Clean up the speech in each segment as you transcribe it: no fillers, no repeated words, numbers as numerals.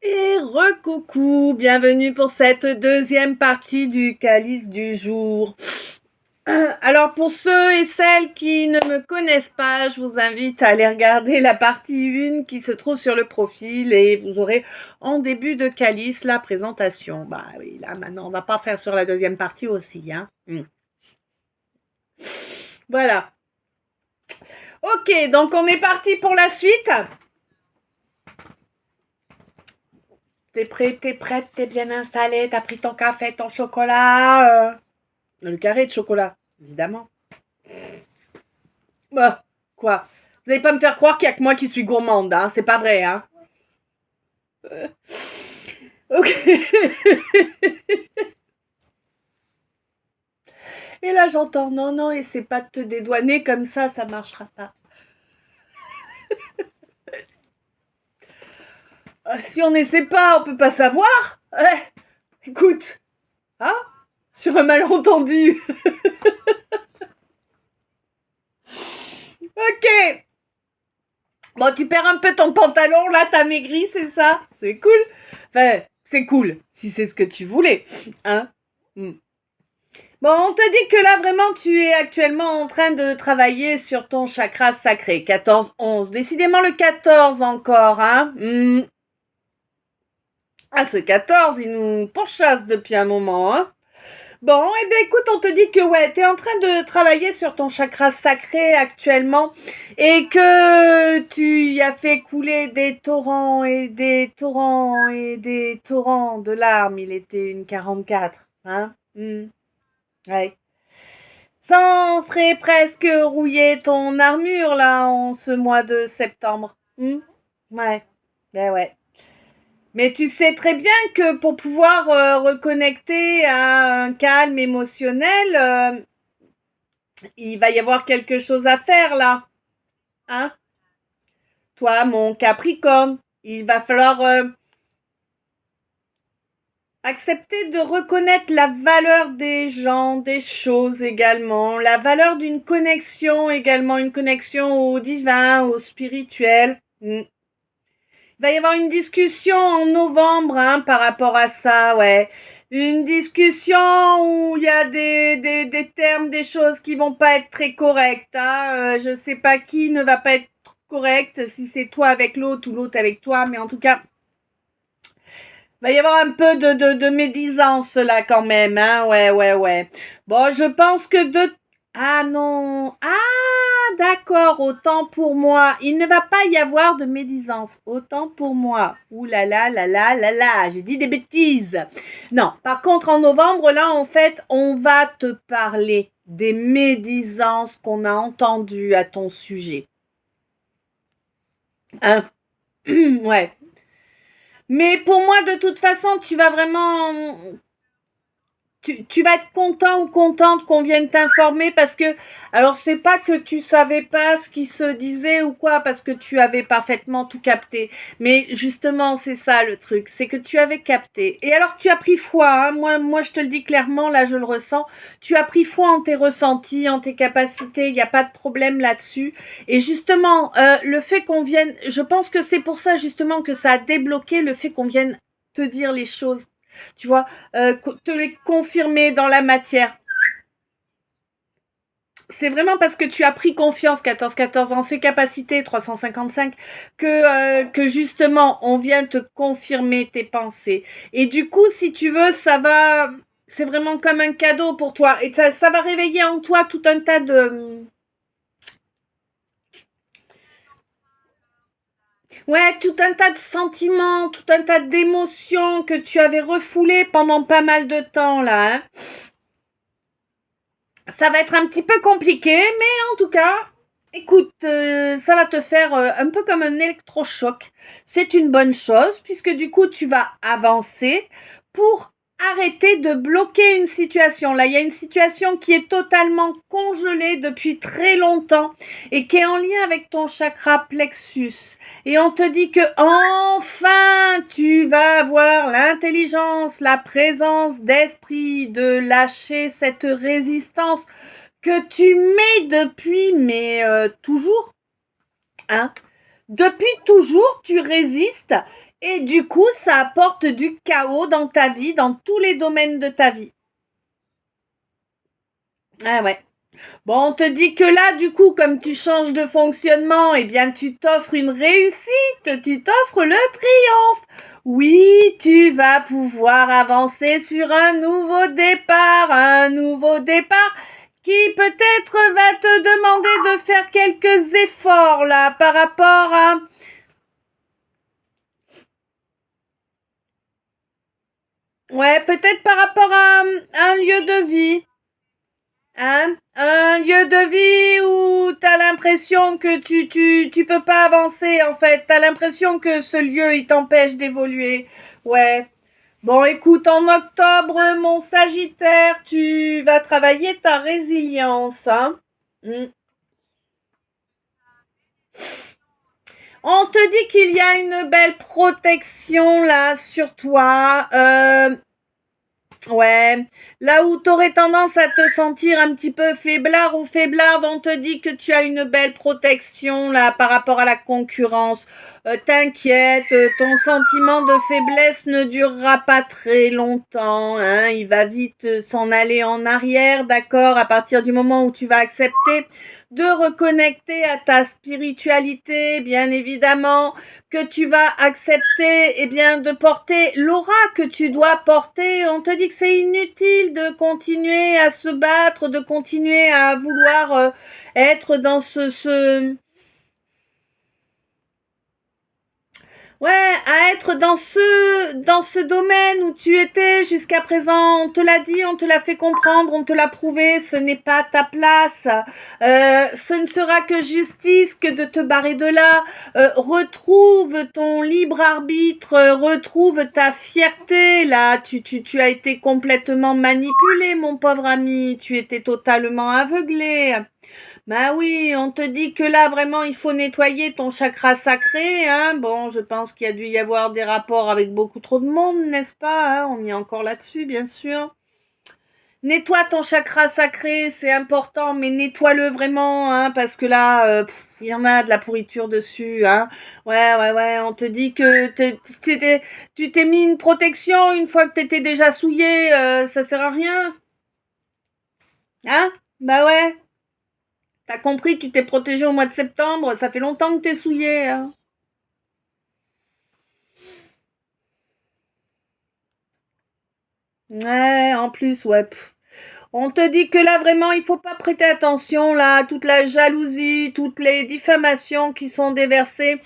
Et recoucou, bienvenue pour cette deuxième partie du calice du jour. Alors pour ceux et celles qui ne me connaissent pas, je vous invite à aller regarder la partie 1 qui se trouve sur le profil et vous aurez en début de calice la présentation. Bah oui, là maintenant on va pas faire sur la deuxième partie aussi, hein. Voilà. Ok, donc on est parti pour la suite. T'es prêt, t'es prête, t'es bien installée, t'as pris ton café, ton chocolat, le carré de chocolat, évidemment. Bah, quoi? Vous allez pas me faire croire qu'il y a que moi qui suis gourmande, hein? C'est pas vrai, hein? Ok. Et là, j'entends non, non, et c'est pas de te dédouaner comme ça marchera pas. Si on n'essaie pas, on peut pas savoir. Écoute, hein? Sur un malentendu. Ok. Bon, tu perds un peu ton pantalon, là, t'as maigri, c'est ça? C'est cool. Enfin, c'est cool, si c'est ce que tu voulais, hein? Bon, on te dit que là, vraiment, tu es actuellement en train de travailler sur ton chakra sacré. 14-11. Décidément le 14 encore, hein? Ah, ce 14, il nous pourchasse depuis un moment, hein? Bon, eh bien, écoute, on te dit que, ouais, t'es en train de travailler sur ton chakra sacré actuellement et que tu y as fait couler des torrents et des torrents et des torrents de larmes. Il était une 44, hein? Ouais. Ça en ferait presque rouiller ton armure, là, en ce mois de septembre. Ouais. Ben ouais. Mais tu sais très bien que pour pouvoir reconnecter à un calme émotionnel, il va y avoir quelque chose à faire, là. Hein? Toi, mon Capricorne, il va falloir accepter de reconnaître la valeur des gens, des choses également, la valeur d'une connexion également, une connexion au divin, au spirituel. Il va y avoir une discussion en novembre, hein, par rapport à ça, ouais. Une discussion où il y a des termes, des choses qui vont pas être très correctes, hein. Je sais pas qui ne va pas être correct, si c'est toi avec l'autre ou l'autre avec toi, mais en tout cas, il va y avoir un peu de médisance là quand même, hein. Ouais, ouais, ouais. Bon, je pense que de... Ah non. Ah, d'accord, autant pour moi. Il ne va pas y avoir de médisance. Autant pour moi. Ouh là là là là là là. J'ai dit des bêtises. Non, par contre, en novembre, là, en fait, on va te parler des médisances qu'on a entendues à ton sujet. Hein? Ouais. Mais pour moi, de toute façon, tu vas vraiment tu vas être content ou contente qu'on vienne t'informer parce que, alors c'est pas que tu savais pas ce qui se disait ou quoi, parce que tu avais parfaitement tout capté. Mais justement, c'est ça le truc, c'est que tu avais capté. Et alors tu as pris foi, hein, moi je te le dis clairement, là je le ressens. Tu as pris foi en tes ressentis, en tes capacités, il n'y a pas de problème là-dessus. Et justement, le fait qu'on vienne, je pense que c'est pour ça justement que ça a débloqué le fait qu'on vienne te dire les choses, tu vois, te les confirmer dans la matière. C'est vraiment parce que tu as pris confiance, 14-14 en ses capacités, 355, que justement, on vient te confirmer tes pensées. Et du coup, si tu veux, ça va... C'est vraiment comme un cadeau pour toi. Et ça va réveiller en toi tout un tas de... Ouais, tout un tas de sentiments, tout un tas d'émotions que tu avais refoulées pendant pas mal de temps, là, hein. Ça va être un petit peu compliqué, mais en tout cas, écoute, ça va te faire un peu comme un électrochoc. C'est une bonne chose puisque du coup, tu vas avancer pour arrêter de bloquer une situation. Là, il y a une situation qui est totalement congelée depuis très longtemps et qui est en lien avec ton chakra plexus. Et on te dit que enfin, tu vas avoir l'intelligence, la présence d'esprit de lâcher cette résistance que tu mets depuis, mais toujours, hein. Depuis toujours, tu résistes Et du coup, ça apporte du chaos dans ta vie, dans tous les domaines de ta vie. Ah ouais. Bon, on te dit que là, du coup, comme tu changes de fonctionnement, eh bien, tu t'offres une réussite, tu t'offres le triomphe. Oui, tu vas pouvoir avancer sur un nouveau départ qui peut-être va te demander de faire quelques efforts là par rapport à... Ouais, peut-être par rapport à un lieu de vie. Hein? Un lieu de vie où t'as l'impression que tu peux pas avancer, en fait. T'as l'impression que ce lieu, il t'empêche d'évoluer. Ouais. Bon, écoute, en octobre, mon Sagittaire, tu vas travailler ta résilience, hein. Mm. On te dit qu'il y a une belle protection là sur toi. Ouais, là où t'aurais tendance à te sentir un petit peu faiblard ou faiblarde, on te dit que tu as une belle protection là par rapport à la concurrence. T'inquiète, ton sentiment de faiblesse ne durera pas très longtemps, hein. Il va vite s'en aller en arrière, d'accord, à partir du moment où tu vas accepter de reconnecter à ta spiritualité, bien évidemment, que tu vas accepter, eh bien, de porter l'aura que tu dois porter. On te dit que c'est inutile de continuer à se battre, de continuer à vouloir être dans ouais, à être dans ce domaine où tu étais jusqu'à présent. On te l'a dit, on te l'a fait comprendre, on te l'a prouvé, ce n'est pas ta place. Ce ne sera que justice que de te barrer de là. Retrouve ton libre arbitre, retrouve ta fierté. Là, tu as été complètement manipulé, mon pauvre ami. Tu étais totalement aveuglé. Bah oui, on te dit que là, vraiment, il faut nettoyer ton chakra sacré, hein. Bon, je pense qu'il y a dû y avoir des rapports avec beaucoup trop de monde, n'est-ce pas, hein. On y est encore là-dessus, bien sûr. Nettoie ton chakra sacré, c'est important, mais nettoie-le vraiment, hein, parce que là, il y en a de la pourriture dessus, hein. Ouais, ouais, ouais, on te dit que tu t'es mis une protection une fois que t'étais déjà souillé, ça sert à rien, hein. Bah ouais. T'as compris, tu t'es protégé au mois de septembre, ça fait longtemps que t'es souillé, hein. Ouais, en plus, ouais. On te dit que là, vraiment, il faut pas prêter attention, là, à toute la jalousie, toutes les diffamations qui sont déversées.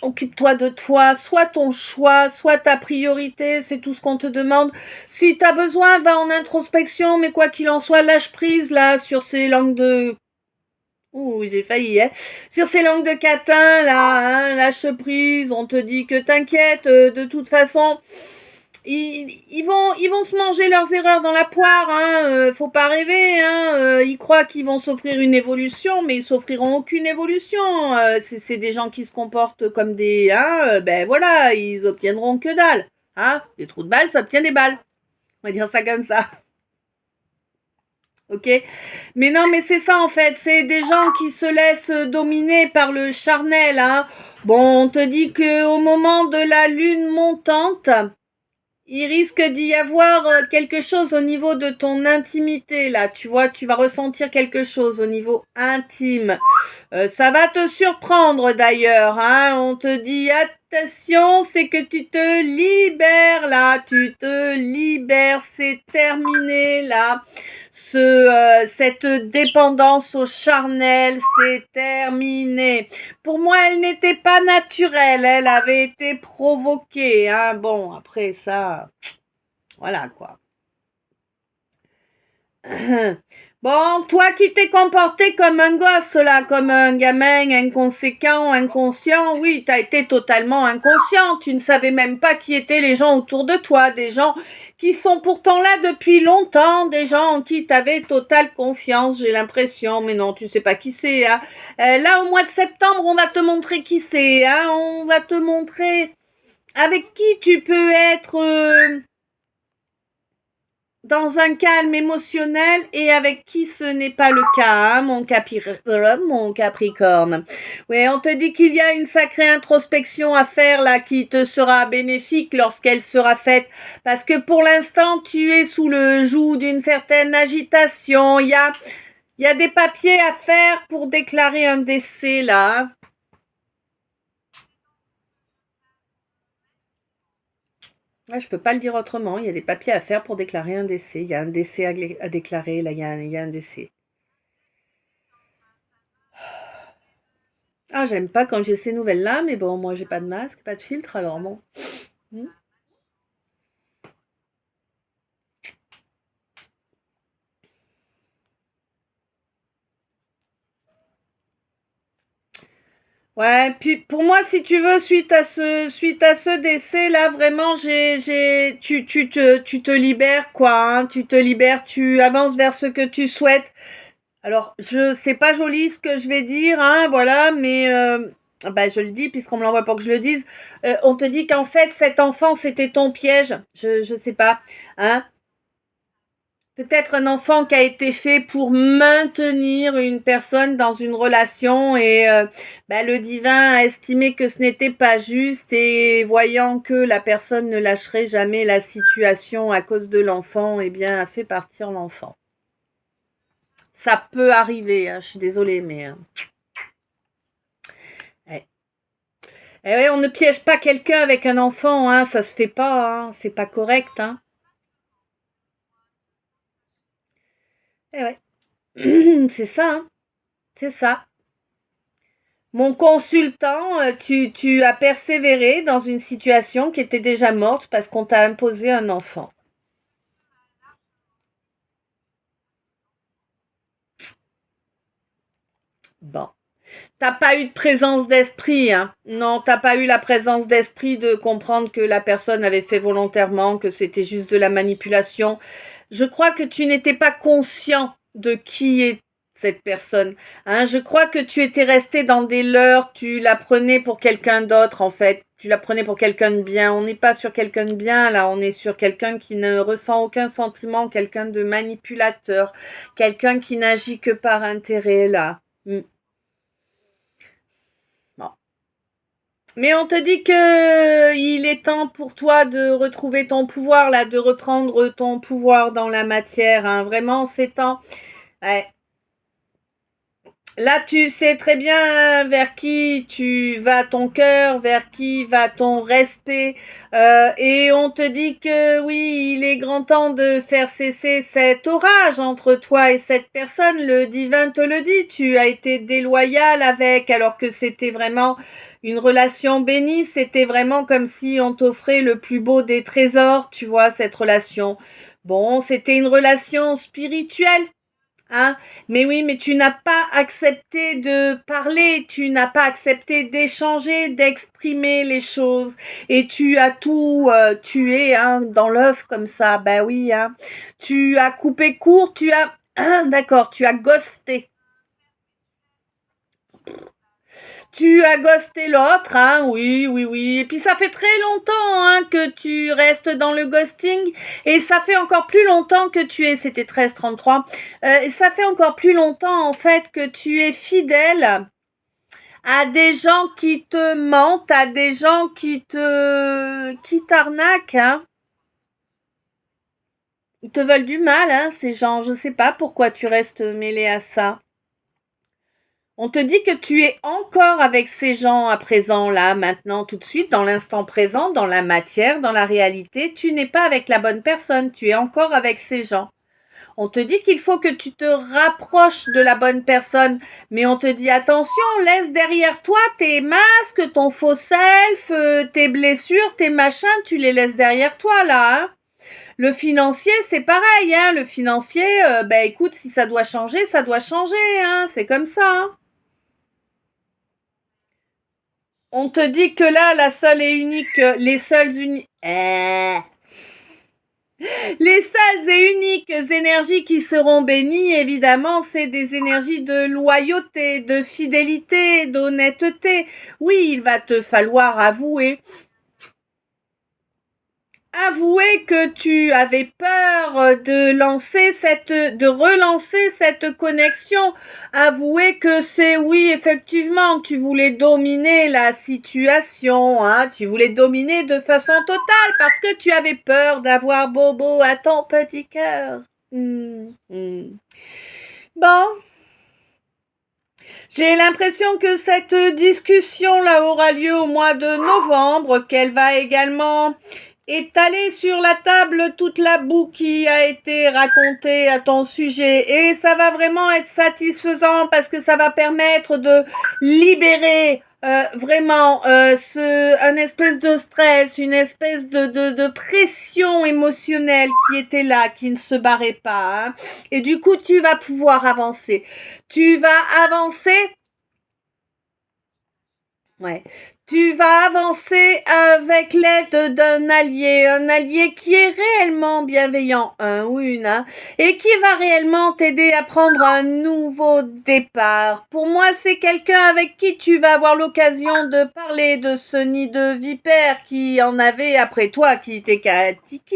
Occupe-toi de toi, soit ton choix, soit ta priorité, c'est tout ce qu'on te demande. Si t'as besoin, va en introspection, mais quoi qu'il en soit, lâche prise, là, sur ces langues de... Ouh, j'ai failli, hein. Sur ces langues de catin, là, hein, lâche prise, on te dit que t'inquiète, de toute façon, ils vont se manger leurs erreurs dans la poire, hein, faut pas rêver, hein, ils croient qu'ils vont s'offrir une évolution, mais ils s'offriront aucune évolution, c'est des gens qui se comportent comme des, hein, ben voilà, ils obtiendront que dalle, hein, des trous de balles, ça obtient des balles, on va dire ça comme ça. Ok, mais non, mais c'est ça en fait, c'est des gens qui se laissent dominer par le charnel, hein. Bon, on te dit que au moment de la lune montante, il risque d'y avoir quelque chose au niveau de ton intimité là, tu vois, tu vas ressentir quelque chose au niveau intime. Ça va te surprendre d'ailleurs, hein. On te dit attention, c'est que tu te libères là, tu te libères, c'est terminé là. Cette dépendance au charnel, c'est terminé. Pour moi, elle n'était pas naturelle, elle avait été provoquée, hein. Bon, après ça, voilà quoi. Bon, toi qui t'es comporté comme un gosse là, comme un gamin inconséquent, inconscient, oui, t'as été totalement inconscient. Tu ne savais même pas qui étaient les gens autour de toi, des gens qui sont pourtant là depuis longtemps, des gens en qui t'avais totale confiance, j'ai l'impression. Mais non, tu sais pas qui c'est, hein. Là, au mois de septembre, on va te montrer qui c'est, hein. On va te montrer avec qui tu peux être dans un calme émotionnel et avec qui ce n'est pas le cas, hein, mon Capricorne. Oui, on te dit qu'il y a une sacrée introspection à faire là qui te sera bénéfique lorsqu'elle sera faite parce que pour l'instant tu es sous le joug d'une certaine agitation. Il y a des papiers à faire pour déclarer un décès là. Hein. Ouais, je peux pas le dire autrement. Il y a des papiers à faire pour déclarer un décès. Il y a un décès à déclarer. Là, il y a un décès. Ah, j'aime pas quand j'ai ces nouvelles-là, mais bon, moi, j'ai pas de masque, pas de filtre, alors bon. Hmm. Ouais, puis pour moi, si tu veux, suite à ce décès là, vraiment, tu te libères quoi, hein, tu te libères, tu avances vers ce que tu souhaites. Alors, c'est pas joli ce que je vais dire, hein, voilà, mais bah je le dis puisqu'on me l'envoie pour que je le dise. On te dit qu'en fait cet enfant c'était ton piège. Je sais pas, hein. Peut-être un enfant qui a été fait pour maintenir une personne dans une relation et bah, le divin a estimé que ce n'était pas juste et voyant que la personne ne lâcherait jamais la situation à cause de l'enfant, eh bien a fait partir l'enfant. Ça peut arriver, hein, je suis désolée, mais... ouais. Eh ouais, on ne piège pas quelqu'un avec un enfant, hein, ça se fait pas, hein, c'est pas correct. Hein. Eh ouais, c'est ça, hein, c'est ça. Mon consultant, tu as persévéré dans une situation qui était déjà morte parce qu'on t'a imposé un enfant. Bon. T'as pas eu de présence d'esprit, hein. Non, t'as pas eu la présence d'esprit de comprendre que la personne avait fait volontairement, que c'était juste de la manipulation. Je crois que tu n'étais pas conscient de qui est cette personne. Hein, je crois que tu étais resté dans des leurres, tu la prenais pour quelqu'un d'autre en fait. Tu la prenais pour quelqu'un de bien. On n'est pas sur quelqu'un de bien là, on est sur quelqu'un qui ne ressent aucun sentiment, quelqu'un de manipulateur, quelqu'un qui n'agit que par intérêt là. Bon. Mais on te dit que il est temps pour toi de retrouver ton pouvoir là, de reprendre ton pouvoir dans la matière. Hein. Vraiment, c'est temps. Ouais. Là, tu sais très bien vers qui tu vas ton cœur, vers qui va ton respect. Et on te dit que oui, il est grand temps de faire cesser cet orage entre toi et cette personne. Le divin te le dit, tu as été déloyal avec alors que c'était vraiment une relation bénie. C'était vraiment comme si on t'offrait le plus beau des trésors, tu vois, cette relation. Bon, c'était une relation spirituelle. Hein? Mais oui, mais tu n'as pas accepté de parler, tu n'as pas accepté d'échanger, d'exprimer les choses, et tu as tout tué hein, dans l'œuf comme ça. Ben oui, hein. Tu as coupé court, tu as, d'accord, tu as ghosté. Tu as ghosté l'autre, hein, oui, oui, oui. Et puis ça fait très longtemps hein, que tu restes dans le ghosting. Et ça fait encore plus longtemps que tu es, c'était 13-33. Et ça fait encore plus longtemps en fait que tu es fidèle à des gens qui te mentent, à des gens qui t'arnaquent, hein. Ils te veulent du mal, hein, ces gens. Je sais pas pourquoi tu restes mêlé à ça. On te dit que tu es encore avec ces gens à présent, là, maintenant, tout de suite, dans l'instant présent, dans la matière, dans la réalité. Tu n'es pas avec la bonne personne, tu es encore avec ces gens. On te dit qu'il faut que tu te rapproches de la bonne personne, mais on te dit attention, laisse derrière toi tes masques, ton faux self, tes blessures, tes machins, tu les laisses derrière toi, là, hein. Le financier, c'est pareil, hein. Le financier, ben écoute, si ça doit changer, hein. C'est comme ça, hein. On te dit que là, la seule et unique, les seules et uniques énergies qui seront bénies, évidemment, c'est des énergies de loyauté, de fidélité, d'honnêteté. Oui, il va te falloir avoué que tu avais peur de relancer cette connexion. Avouer que c'est oui, effectivement, tu voulais dominer la situation, hein, tu voulais dominer de façon totale parce que tu avais peur d'avoir bobo à ton petit cœur. Bon. J'ai l'impression que cette discussion-là aura lieu au mois de novembre, qu'elle va également étaler sur la table toute la boue qui a été racontée à ton sujet. Et ça va vraiment être satisfaisant parce que ça va permettre de libérer vraiment un espèce de stress, une espèce de pression émotionnelle qui était là, qui ne se barrait pas. Hein. Et du coup, tu vas pouvoir avancer. Tu vas avancer. Ouais. Tu vas avancer avec l'aide d'un allié qui est réellement bienveillant, un ou une, hein, et qui va réellement t'aider à prendre un nouveau départ. Pour moi, c'est quelqu'un avec qui tu vas avoir l'occasion de parler de ce nid de vipères qui en avait après toi, qui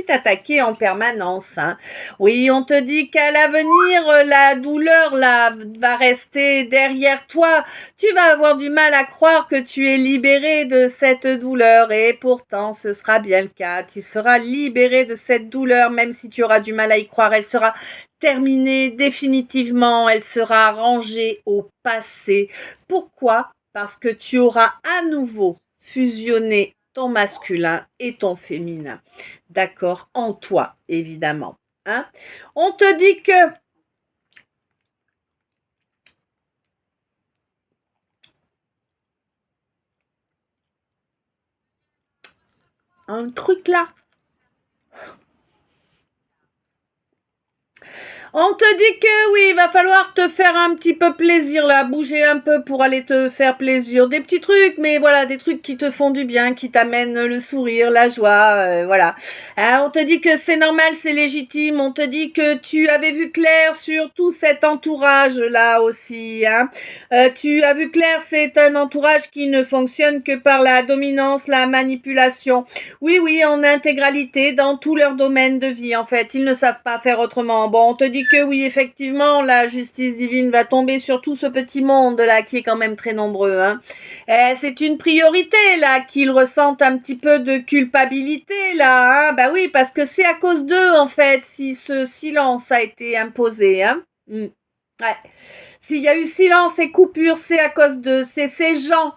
t'attaquait en permanence. Hein. Oui, on te dit qu'à l'avenir, la douleur là va rester derrière toi. Tu vas avoir du mal à croire que tu es libéré de cette douleur et pourtant ce sera bien le cas. Tu seras libéré de cette douleur même si tu auras du mal à y croire. Elle sera terminée définitivement. Elle sera rangée au passé. Pourquoi ? Parce que tu auras à nouveau fusionné ton masculin et ton féminin. D'accord ? En toi, évidemment. Hein ? On te dit que un truc là. On te dit que oui, il va falloir te faire un petit peu plaisir là, bouger un peu pour aller te faire plaisir. Des petits trucs, mais voilà, des trucs qui te font du bien, qui t'amènent le sourire, la joie, voilà. On te dit que c'est normal, c'est légitime. On te dit que tu avais vu clair sur tout cet entourage là aussi. Hein. Tu as vu clair, c'est un entourage qui ne fonctionne que par la dominance, la manipulation. Oui, en intégralité, dans tous leurs domaines de vie en fait. Ils ne savent pas faire autrement. Bon, on te dit que oui, effectivement, la justice divine va tomber sur tout ce petit monde-là qui est quand même très nombreux. Hein. C'est une priorité, là, qu'ils ressentent un petit peu de culpabilité, là. Hein. Bah oui, parce que c'est à cause d'eux, en fait, si ce silence a été imposé. Hein. Ouais. S'il y a eu silence et coupure, c'est à cause d'eux. C'est ces gens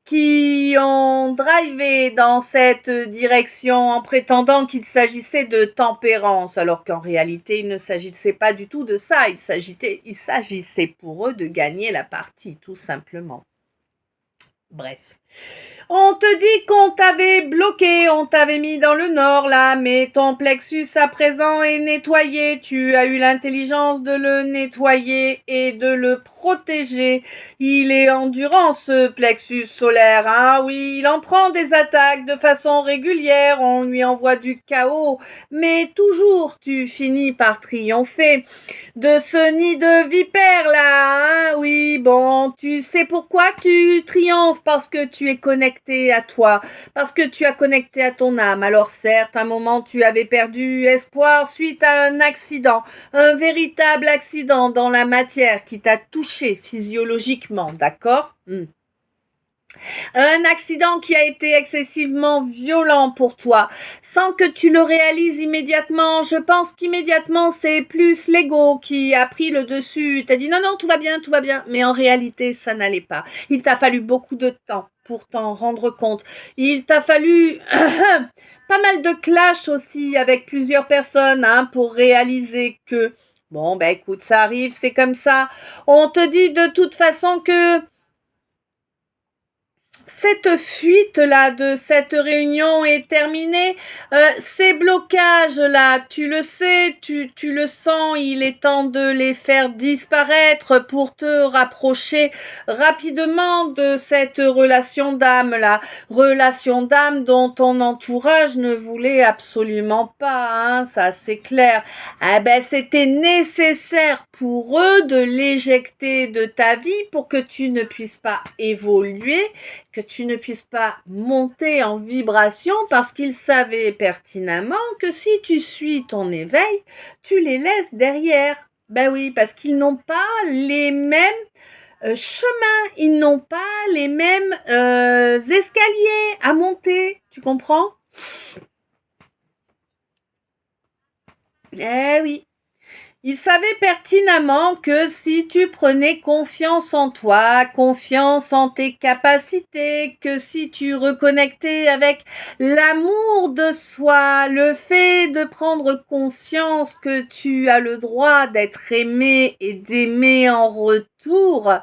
qui ont drivé dans cette direction en prétendant qu'il s'agissait de tempérance, alors qu'en réalité, il ne s'agissait pas du tout de ça. Il s'agissait pour eux de gagner la partie, tout simplement. Bref. On te dit qu'on t'avait bloqué, on t'avait mis dans le nord là, mais ton plexus à présent est nettoyé. Tu as eu l'intelligence de le nettoyer et de le protéger. Il est endurant ce plexus solaire, hein. Oui, il en prend des attaques de façon régulière, on lui envoie du chaos, mais toujours tu finis par triompher de ce nid de vipères là, hein. Oui, bon, tu sais pourquoi tu triomphes, parce que tu es connecté à toi, parce que tu as connecté à ton âme. Alors certes, un moment tu avais perdu espoir suite à un accident, un véritable accident dans la matière qui t'a touché physiologiquement, d'accord ? Un accident qui a été excessivement violent pour toi, sans que tu le réalises immédiatement. Je pense qu'immédiatement, c'est plus l'ego qui a pris le dessus. T'as dit non, tout va bien. Mais en réalité, ça n'allait pas. Il t'a fallu beaucoup de temps pour t'en rendre compte. Il t'a fallu pas mal de clash aussi avec plusieurs personnes hein, pour réaliser que bon, ben écoute, ça arrive, c'est comme ça. On te dit de toute façon que cette fuite-là de cette réunion est terminée. Ces blocages-là, tu le sais, tu le sens, il est temps de les faire disparaître pour te rapprocher rapidement de cette relation d'âme-là. Relation d'âme dont ton entourage ne voulait absolument pas, hein, ça c'est clair. Ah ben, c'était nécessaire pour eux de l'éjecter de ta vie pour que tu ne puisses pas évoluer, que tu ne puisses pas monter en vibration parce qu'ils savaient pertinemment que si tu suis ton éveil, tu les laisses derrière. Ben oui, parce qu'ils n'ont pas les mêmes chemins, ils n'ont pas les mêmes escaliers à monter, tu comprends? Eh oui. Il savait pertinemment que si tu prenais confiance en toi, confiance en tes capacités, que si tu reconnectais avec l'amour de soi, le fait de prendre conscience que tu as le droit d'être aimé et d'aimer en retour,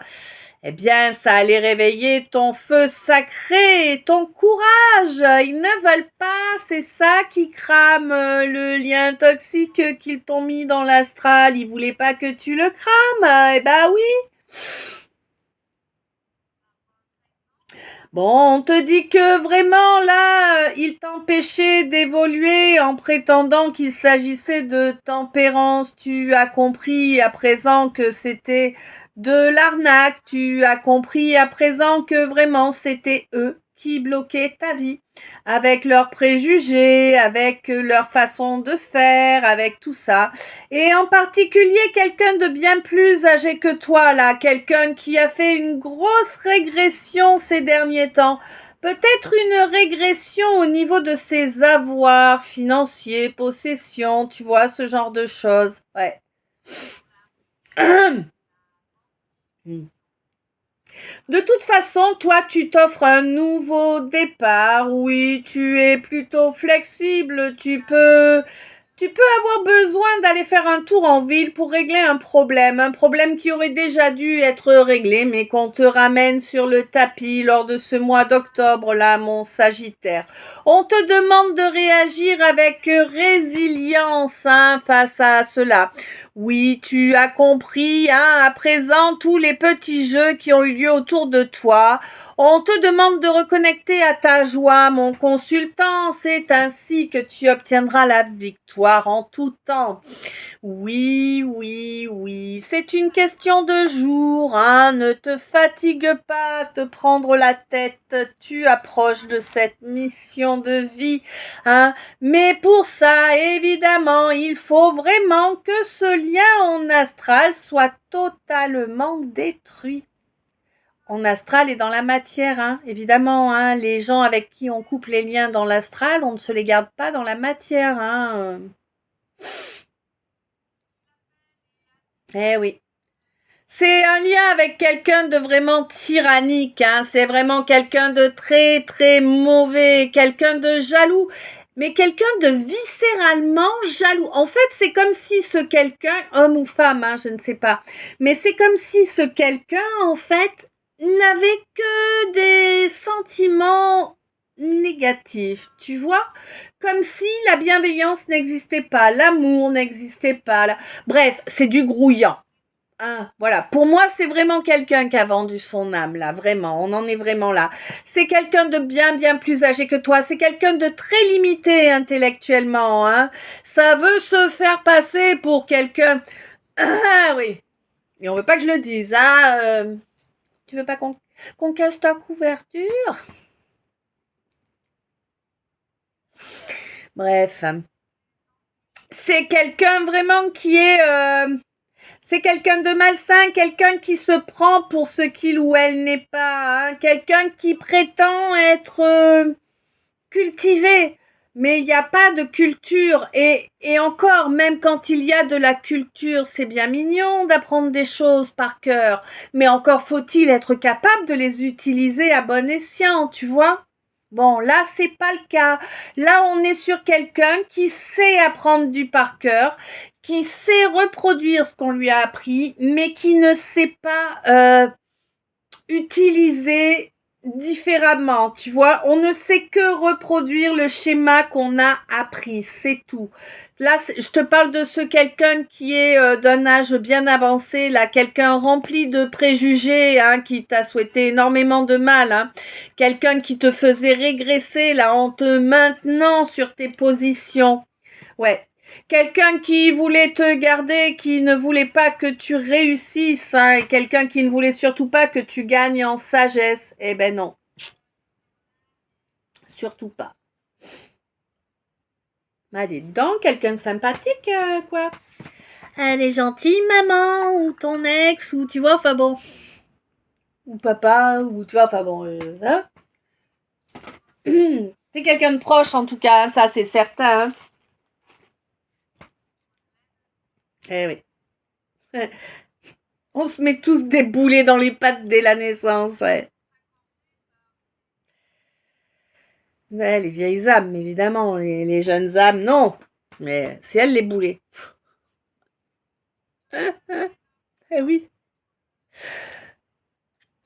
eh bien, ça allait réveiller ton feu sacré et ton courage. Ils ne veulent pas, c'est ça qui crame le lien toxique qu'ils t'ont mis dans l'astral. Ils voulaient pas que tu le crames. Eh ben oui. Bon, on te dit que vraiment là, il t'empêchait d'évoluer en prétendant qu'il s'agissait de tempérance. Tu as compris à présent que c'était de l'arnaque. Tu as compris à présent que vraiment c'était eux qui bloquaient ta vie avec leurs préjugés, avec leur façon de faire, avec tout ça. Et en particulier quelqu'un de bien plus âgé que toi, là, quelqu'un qui a fait une grosse régression ces derniers temps. Peut-être une régression au niveau de ses avoirs financiers, possessions, tu vois, ce genre de choses. Ouais. De toute façon, toi, tu t'offres un nouveau départ. Oui, tu es plutôt flexible. Tu peux avoir besoin d'aller faire un tour en ville pour régler un problème qui aurait déjà dû être réglé, mais qu'on te ramène sur le tapis lors de ce mois d'octobre, là, mon Sagittaire. On te demande de réagir avec résilience face à cela. Oui, tu as compris, à présent, tous les petits jeux qui ont eu lieu autour de toi. On te demande de reconnecter à ta joie, mon consultant. C'est ainsi que tu obtiendras la victoire en tout temps. Oui, oui, oui. C'est une question de jour, Ne te fatigue pas à te prendre la tête. Tu approches de cette mission de vie, Mais pour ça, évidemment, il faut vraiment que ce lien en astral soit totalement détruit. En astral et dans la matière, évidemment, les gens avec qui on coupe les liens dans l'astral, on ne se les garde pas dans la matière, Eh oui. C'est un lien avec quelqu'un de vraiment tyrannique, C'est vraiment quelqu'un de très très mauvais, quelqu'un de jaloux, mais quelqu'un de viscéralement jaloux. En fait, c'est comme si ce quelqu'un, homme ou femme, je ne sais pas, mais c'est comme si ce quelqu'un, en fait, n'avait que des sentiments négatifs, tu vois? Comme si la bienveillance n'existait pas, l'amour n'existait pas. Bref, c'est du grouillant. Voilà. Pour moi, c'est vraiment quelqu'un qui a vendu son âme, là. Vraiment. On en est vraiment là. C'est quelqu'un de bien, bien plus âgé que toi. C'est quelqu'un de très limité intellectuellement, Ça veut se faire passer pour quelqu'un... Ah oui. Et on veut pas que je le dise, Tu veux pas qu'on casse ta couverture? Bref. C'est quelqu'un vraiment qui est... C'est quelqu'un de malsain, quelqu'un qui se prend pour ce qu'il ou elle n'est pas, quelqu'un qui prétend être cultivé, mais il n'y a pas de culture. Et encore, même quand il y a de la culture, c'est bien mignon d'apprendre des choses par cœur, mais encore faut-il être capable de les utiliser à bon escient, tu vois? Bon, là, c'est pas le cas. Là, on est sur quelqu'un qui sait apprendre du par cœur, qui sait reproduire ce qu'on lui a appris, mais qui ne sait pas utiliser différemment, tu vois. On ne sait que reproduire le schéma qu'on a appris, c'est tout. Là, je te parle de ce quelqu'un qui est d'un âge bien avancé, là, quelqu'un rempli de préjugés, qui t'a souhaité énormément de mal, quelqu'un qui te faisait régresser, là, en te maintenant sur tes positions. Ouais. Quelqu'un qui voulait te garder, qui ne voulait pas que tu réussisses, et quelqu'un qui ne voulait surtout pas que tu gagnes en sagesse. Eh ben non. Surtout pas. Allez, donc, quelqu'un de sympathique, quoi. Elle est gentille, maman, ou ton ex, ou tu vois, enfin bon. Ou papa, ou tu vois, enfin bon. Hein. C'est quelqu'un de proche, en tout cas, ça, c'est certain. Hein. Eh oui. On se met tous des boulets dans les pattes dès la naissance, ouais. Ouais, les vieilles âmes, évidemment. Les jeunes âmes, non. Mais c'est elles les boulets. Eh oui.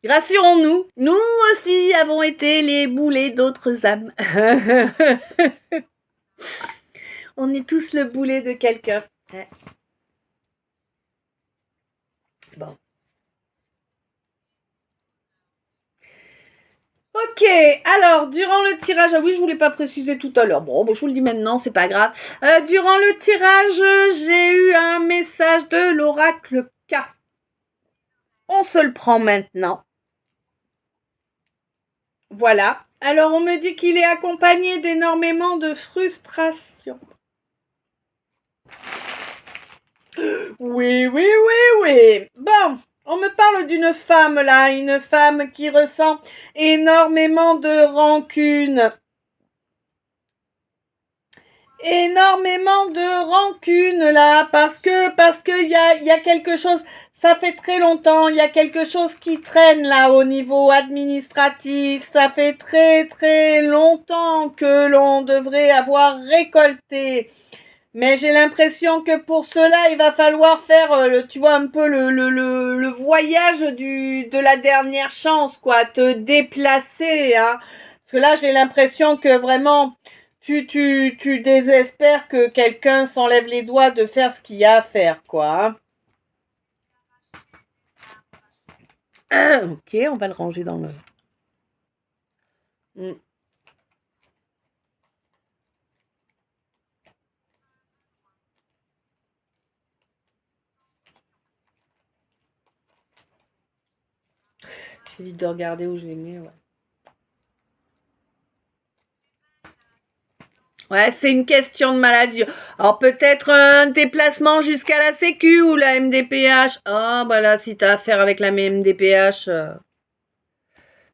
Rassurons-nous, nous aussi avons été les boulets d'autres âmes. On est tous le boulet de quelqu'un. Ouais. Bon. Ok, alors, durant le tirage, ah oui, je voulais pas préciser tout à l'heure. Bon, je vous le dis maintenant, c'est pas grave. Durant le tirage, j'ai eu un message de l'oracle K. On se le prend maintenant. Voilà. Alors, on me dit qu'il est accompagné d'énormément de frustration. Oui, oui, oui, oui. Bon, on me parle d'une femme là, une femme qui ressent énormément de rancune. Énormément de rancune là, parce que y a quelque chose, ça fait très longtemps, il y a quelque chose qui traîne là au niveau administratif, ça fait très très longtemps que l'on devrait avoir récolté. Mais j'ai l'impression que pour cela, il va falloir faire, tu vois, un peu le voyage de la dernière chance, quoi. Te déplacer, hein. Parce que là, j'ai l'impression que vraiment, tu désespères que quelqu'un s'enlève les doigts de faire ce qu'il y a à faire, quoi. Hein. Ok, on va le ranger dans le... Mm. J'évite de regarder où je les mets, ouais. Ouais, c'est une question de maladie. Alors peut-être un déplacement jusqu'à la Sécu ou la MDPH. Ah, bah là, si t'as affaire avec la MDPH,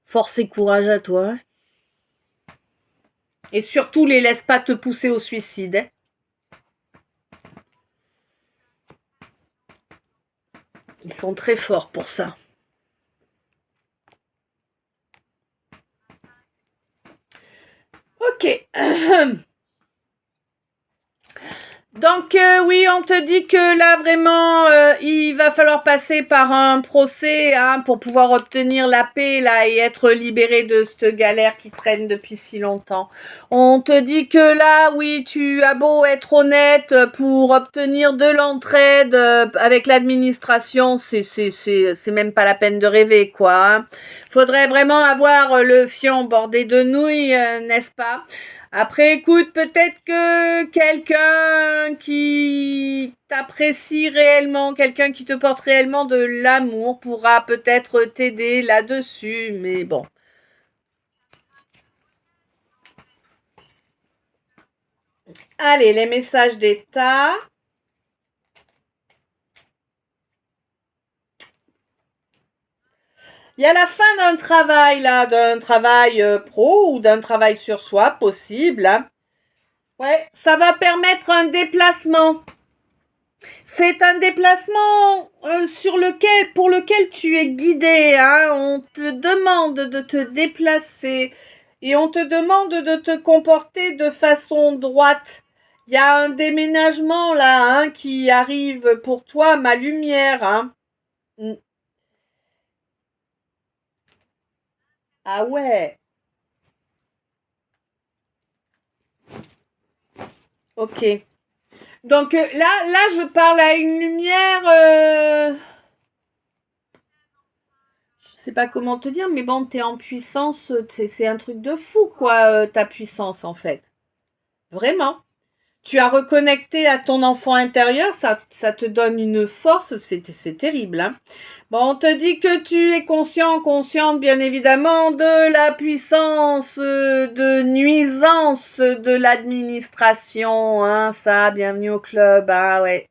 force et courage à toi. Et surtout, les laisse pas te pousser au suicide. Hein. Ils sont très forts pour ça. Ok. Donc oui, on te dit que là vraiment, il va falloir passer par un procès hein, pour pouvoir obtenir la paix là et être libéré de cette galère qui traîne depuis si longtemps. On te dit que là, oui, tu as beau être honnête pour obtenir de l'entraide avec l'administration, c'est même pas la peine de rêver quoi. Hein. Faudrait vraiment avoir le fion bordé de nouilles, n'est-ce pas? Après, écoute, peut-être que quelqu'un qui t'apprécie réellement, quelqu'un qui te porte réellement de l'amour pourra peut-être t'aider là-dessus, mais bon. Allez, les messages d'état. Il y a la fin d'un travail, là, d'un travail pro ou d'un travail sur soi possible. Hein. Ouais, ça va permettre un déplacement. C'est un déplacement pour lequel tu es guidé. Hein. On te demande de te déplacer et on te demande de te comporter de façon droite. Il y a un déménagement là hein, qui arrive pour toi, ma lumière. Hein. Ah ouais. Ok. Donc là, je parle à une lumière. Je sais pas comment te dire, mais bon, t'es en puissance. C'est un truc de fou, quoi, ta puissance, en fait. Vraiment. Tu as reconnecté à ton enfant intérieur, ça te donne une force, c'est terrible. Hein. Bon, on te dit que tu es consciente bien évidemment de la puissance de nuisance de l'administration. Hein, ça, bienvenue au club. Ah ouais,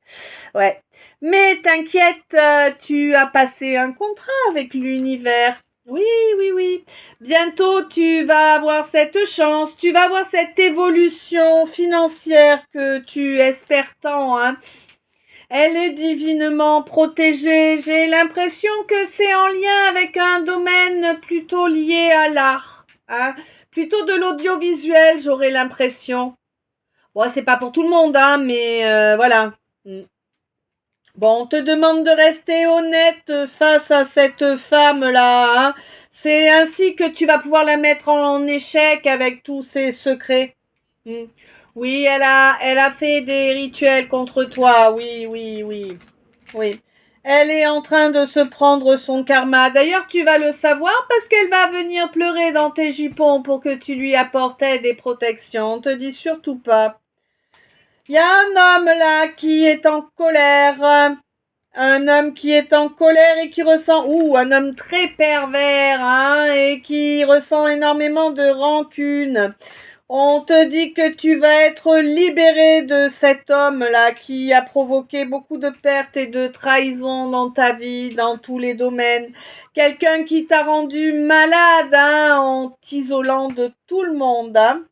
ouais. Mais t'inquiète, tu as passé un contrat avec l'univers. Oui, oui, oui. Bientôt, tu vas avoir cette chance, tu vas avoir cette évolution financière que tu espères tant. Hein. Elle est divinement protégée. J'ai l'impression que c'est en lien avec un domaine plutôt lié à l'art. Hein. Plutôt de l'audiovisuel, j'aurais l'impression. Bon, c'est pas pour tout le monde, hein, mais voilà. Bon, on te demande de rester honnête face à cette femme-là. Hein. C'est ainsi que tu vas pouvoir la mettre en échec avec tous ses secrets. Oui, elle a fait des rituels contre toi. Oui, oui, oui. Oui. Elle est en train de se prendre son karma. D'ailleurs, tu vas le savoir parce qu'elle va venir pleurer dans tes jupons pour que tu lui apportes aide et protection. On te dit surtout pas. Il y a un homme là qui est en colère. Un homme qui est en colère et qui ressent... un homme très pervers, hein, et qui ressent énormément de rancune. On te dit que tu vas être libéré de cet homme-là qui a provoqué beaucoup de pertes et de trahisons dans ta vie, dans tous les domaines. Quelqu'un qui t'a rendu malade, hein, en t'isolant de tout le monde. Hein.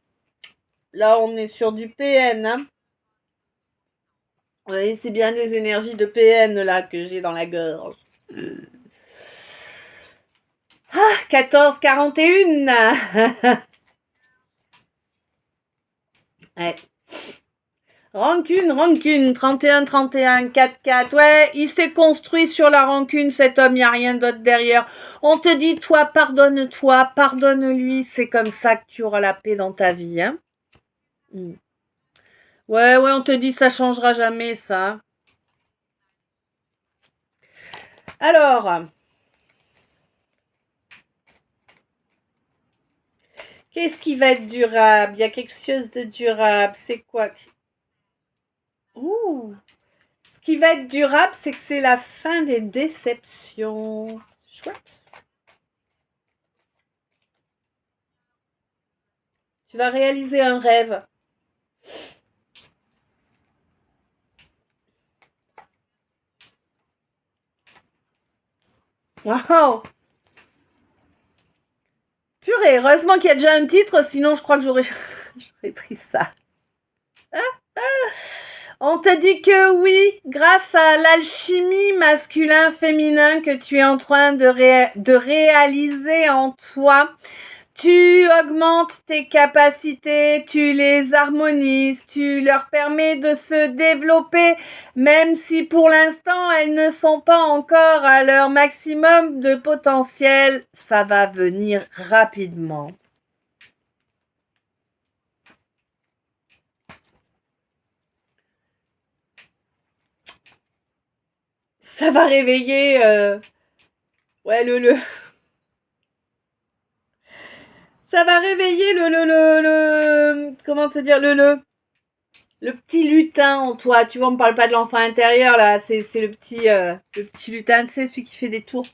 Là, on est sur du PN. Hein. Oui, c'est bien des énergies de PN là que j'ai dans la gorge. 14-41. Ouais. Rancune, 31-31, 4-4. Ouais, il s'est construit sur la rancune, cet homme, il n'y a rien d'autre derrière. On te dit, toi, pardonne-lui. C'est comme ça que tu auras la paix dans ta vie. Hein. Ouais, on te dit, ça changera jamais, ça. Alors, qu'est-ce qui va être durable? Il y a quelque chose de durable. C'est quoi? Ce qui va être durable, c'est que c'est la fin des déceptions. Chouette. Tu vas réaliser un rêve. Wow. Purée, heureusement qu'il y a déjà un titre, sinon je crois que j'aurais pris ça. On te dit que oui, grâce à l'alchimie masculin-féminin que tu es en train de réaliser en toi, tu augmentes tes capacités, tu les harmonises, tu leur permets de se développer, même si pour l'instant elles ne sont pas encore à leur maximum de potentiel, ça va venir rapidement. Ça va réveiller le ça va réveiller comment te dire le petit lutin en toi. Tu vois, on me parle pas de l'enfant intérieur là, c'est le petit lutin, tu sais, celui qui fait des tours.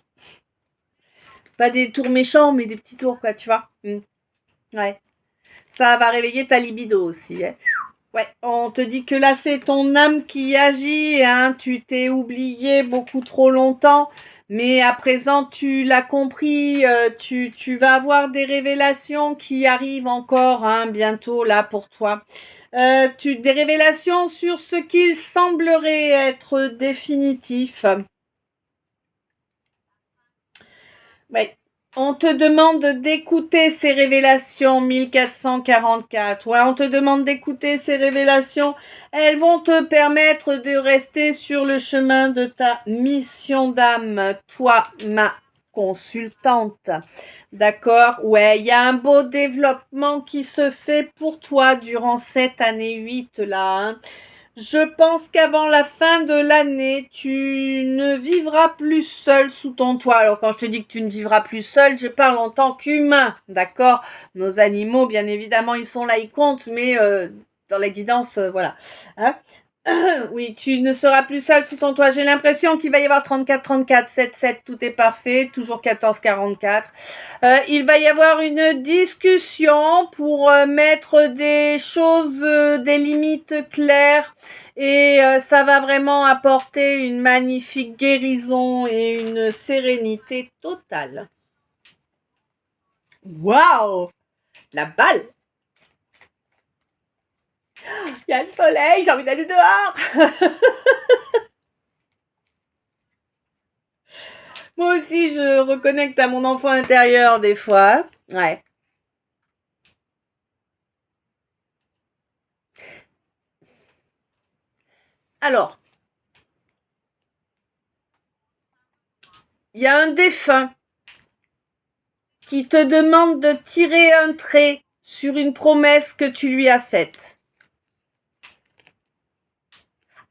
Pas des tours méchants, mais des petits tours quoi, tu vois. Ouais. Ça va réveiller ta libido aussi. Hein. Ouais, on te dit que là c'est ton âme qui agit, hein. Tu t'es oublié beaucoup trop longtemps. Mais à présent, tu l'as compris, tu vas avoir des révélations qui arrivent encore hein, bientôt là pour toi. Des révélations sur ce qu'il semblerait être définitif. Ouais. On te demande d'écouter ces révélations 1444. Ouais, on te demande d'écouter ces révélations. Elles vont te permettre de rester sur le chemin de ta mission d'âme. Toi, ma consultante. D'accord? Ouais, il y a un beau développement qui se fait pour toi durant cette année 8 là. Hein. Je pense qu'avant la fin de l'année, tu ne vivras plus seul sous ton toit. Alors quand je te dis que tu ne vivras plus seul, je parle en tant qu'humain, d'accord? Nos animaux, bien évidemment, ils sont là, ils comptent, mais dans la guidance, voilà. Hein. Oui, tu ne seras plus seul sous ton toit. J'ai l'impression qu'il va y avoir 34, 34, 7, 7, tout est parfait, toujours 14, 44. Il va y avoir une discussion pour mettre des choses, des limites claires et ça va vraiment apporter une magnifique guérison et une sérénité totale. Waouh! La balle! Il y a le soleil, j'ai envie d'aller dehors! Moi aussi, je reconnecte à mon enfant intérieur des fois. Ouais. Alors, il y a un défunt qui te demande de tirer un trait sur une promesse que tu lui as faite.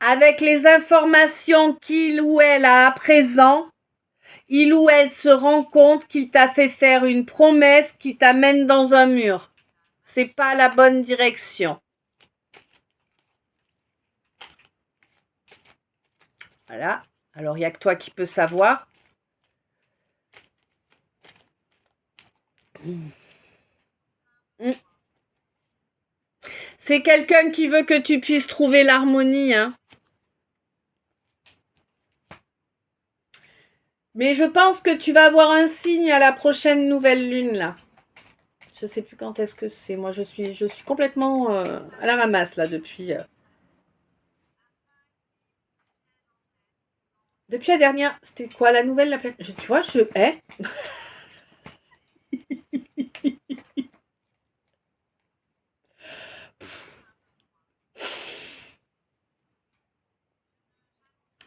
Avec les informations qu'il ou elle a à présent, il ou elle se rend compte qu'il t'a fait faire une promesse qui t'amène dans un mur. C'est pas la bonne direction. Voilà. Alors, il n'y a que toi qui peux savoir. C'est quelqu'un qui veut que tu puisses trouver l'harmonie, hein. Mais je pense que tu vas avoir un signe à la prochaine nouvelle lune, là. Je sais plus quand est-ce que c'est. Moi, je suis complètement à la ramasse, là, depuis... Depuis la dernière... C'était quoi, la nouvelle, tu vois, je...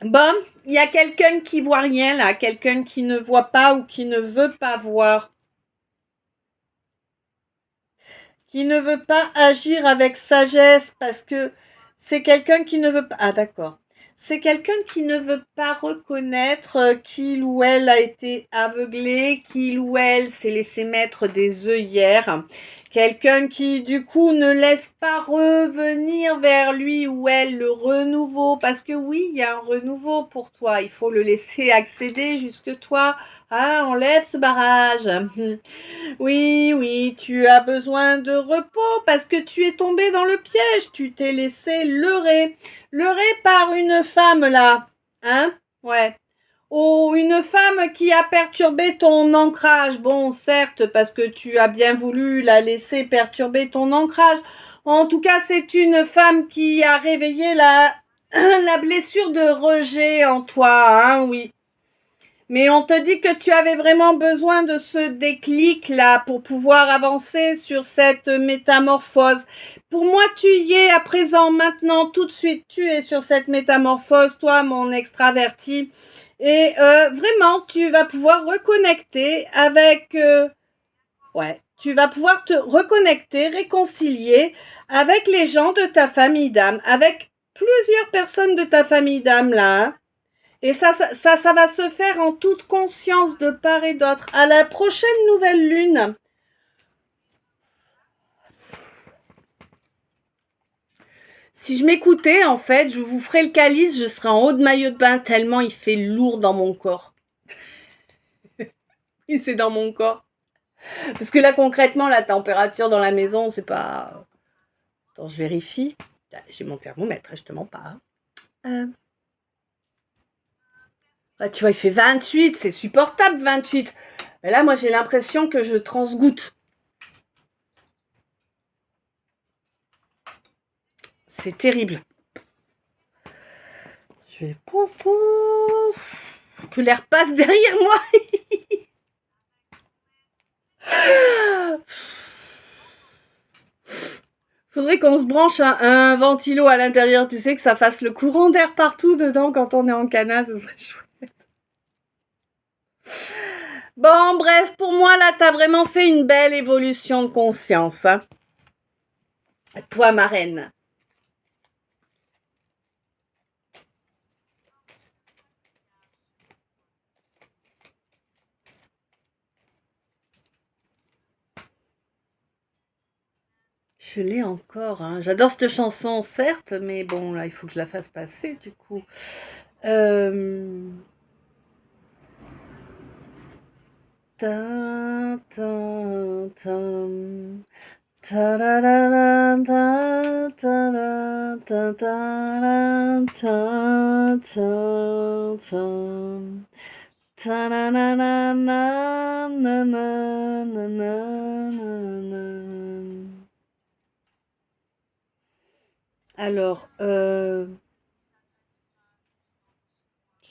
Bon, il y a quelqu'un qui voit rien, là. Quelqu'un qui ne voit pas ou qui ne veut pas voir. Qui ne veut pas agir avec sagesse parce que c'est quelqu'un qui ne veut pas... Ah, d'accord. C'est quelqu'un qui ne veut pas reconnaître qu'il ou elle a été aveuglé, qu'il ou elle s'est laissé mettre des œillères. Quelqu'un qui, du coup, ne laisse pas revenir vers lui ou elle le renouveau. Parce que oui, il y a un renouveau pour toi. Il faut le laisser accéder jusque toi. Ah, enlève ce barrage. Oui, oui, tu as besoin de repos parce que tu es tombé dans le piège. Tu t'es laissé leurrer. Leurrer par une femme, là. Hein? Ouais. Ou une femme qui a perturbé ton ancrage. Bon, certes, parce que tu as bien voulu la laisser perturber ton ancrage. En tout cas, c'est une femme qui a réveillé la blessure de rejet en toi, hein, oui. Mais on te dit que tu avais vraiment besoin de ce déclic-là pour pouvoir avancer sur cette métamorphose. Pour moi, tu y es à présent, maintenant, tout de suite. Tu es sur cette métamorphose, toi, mon extraverti. Et vraiment, tu vas pouvoir reconnecter avec... ouais, tu vas pouvoir te reconnecter, réconcilier avec les gens de ta famille d'âme, avec plusieurs personnes de ta famille d'âme, là, hein. Et ça va se faire en toute conscience de part et d'autre. À la prochaine nouvelle lune, si je m'écoutais, en fait, je vous ferais le calice, je serais en haut de maillot de bain tellement il fait lourd dans mon corps. Et c'est dans mon corps. Parce que là, concrètement, la température dans la maison, c'est pas... Attends, je vérifie. J'ai mon thermomètre, je te mens pas. Ah, tu vois, il fait 28, c'est supportable 28. Mais là, moi, j'ai l'impression que je transgoutte. C'est terrible. Je vais... Que l'air passe derrière moi. Faudrait qu'on se branche un ventilo à l'intérieur, tu sais, que ça fasse le courant d'air partout dedans quand on est en canard, ce serait chouette. Bon, bref, pour moi, là, t'as vraiment fait une belle évolution de conscience, hein. Toi, ma reine. je l'ai encore. Hein. J'adore cette chanson, certes, mais bon, là, il faut que je la fasse passer, du coup. Ta, ta, ta. Ta-da-da-da, ta-da, ta-da-da, ta-ta-ta. Ta-na-na-na-na-na-na-na-na-na. Alors, je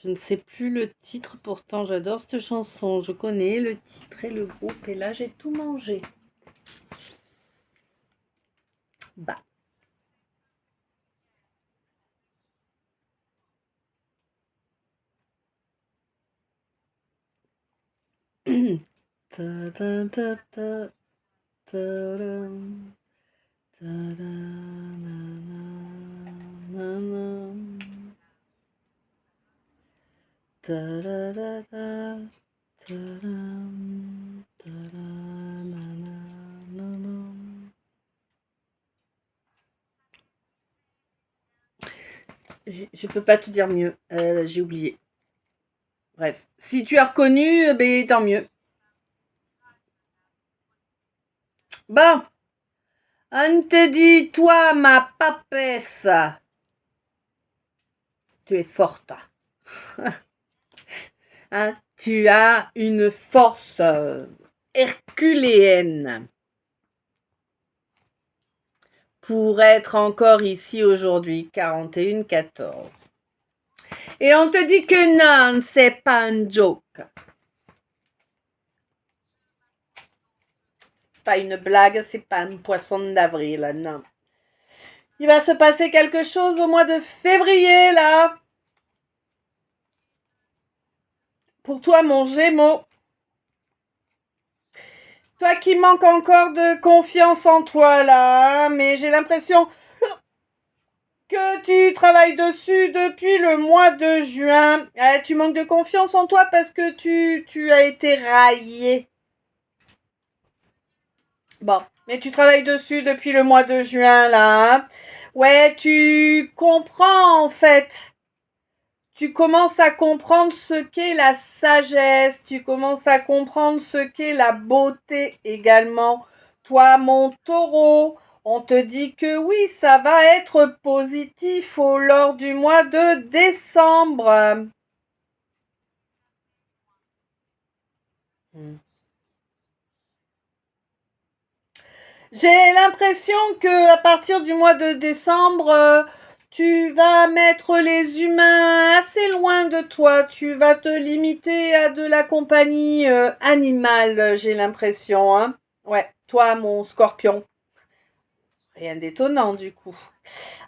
ne sais plus le titre, pourtant j'adore cette chanson. Je connais le titre et le groupe, et là j'ai tout mangé. Bah. Ta-da-da-da, ta-dam, ta-da-na-na-na-na. Ta-da-da-da, ta-dam, ta-da-na-na-na-na. Je peux pas te dire mieux, j'ai oublié. Bref, si tu as reconnu, ben tant mieux. Bon, on te dit, toi, ma papesse, tu es forte. Hein, tu as une force herculéenne pour être encore ici aujourd'hui, 41-14. Et on te dit que non, c'est pas un joke. Pas une blague, c'est pas un poisson d'avril, non. Il va se passer quelque chose au mois de février, là. Pour toi, mon Gémeaux. Toi qui manques encore de confiance en toi, là, hein, mais j'ai l'impression que tu travailles dessus depuis le mois de juin. Tu manques de confiance en toi parce que tu as été raillé. Bon, mais tu travailles dessus depuis le mois de juin, là. Hein. Ouais, tu comprends, en fait. Tu commences à comprendre ce qu'est la sagesse. Tu commences à comprendre ce qu'est la beauté également. Toi, mon taureau, on te dit que oui, ça va être positif lors du mois de décembre. J'ai l'impression que à partir du mois de décembre, tu vas mettre les humains assez loin de toi. Tu vas te limiter à de la compagnie animale, j'ai l'impression. Hein. Ouais, toi, mon scorpion. Rien d'étonnant du coup.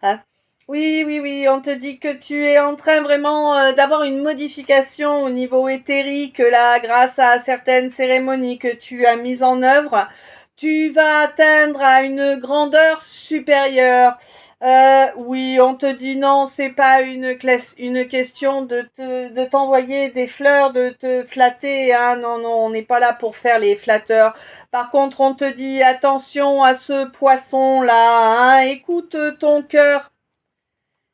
Hein. Oui, oui, oui, on te dit que tu es en train vraiment d'avoir une modification au niveau éthérique là, grâce à certaines cérémonies que tu as mises en œuvre. Tu vas atteindre à une grandeur supérieure. Oui, on te dit non, c'est pas une question de t'envoyer des fleurs, de te flatter. Hein. Non, non, on n'est pas là pour faire les flatteurs. Par contre, on te dit attention à ce poisson-là. Hein. Écoute ton cœur.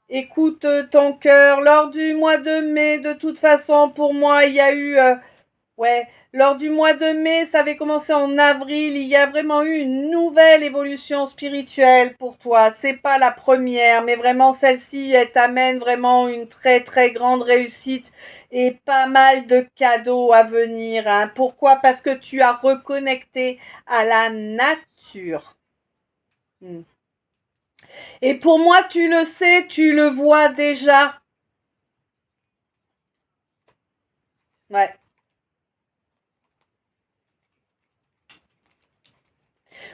Écoute ton cœur. Lors du mois de mai, de toute façon, pour moi, il y a eu... ouais, lors du mois de mai, ça avait commencé en avril. Il y a vraiment eu une nouvelle évolution spirituelle pour toi. C'est pas la première, mais vraiment celle-ci, elle t'amène vraiment une très très grande réussite et pas mal de cadeaux à venir. Hein. Pourquoi? Parce que tu as reconnecté à la nature. Et pour moi, tu le sais, tu le vois déjà. Ouais.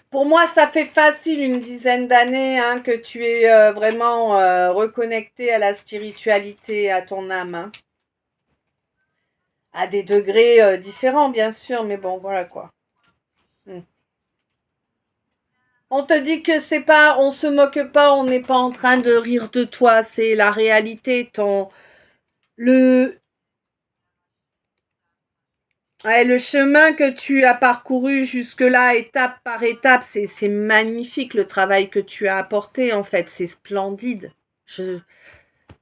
Pour moi, ça fait facile une dizaine d'années hein, que tu es vraiment reconnecté à la spiritualité, à ton âme. Hein. À des degrés différents, bien sûr, mais bon, voilà quoi. Hmm. On te dit que c'est pas, on se moque pas, on n'est pas en train de rire de toi, c'est la réalité, le, Ouais, le chemin que tu as parcouru jusque-là, étape par étape, c'est magnifique le travail que tu as apporté, en fait. C'est splendide. Je...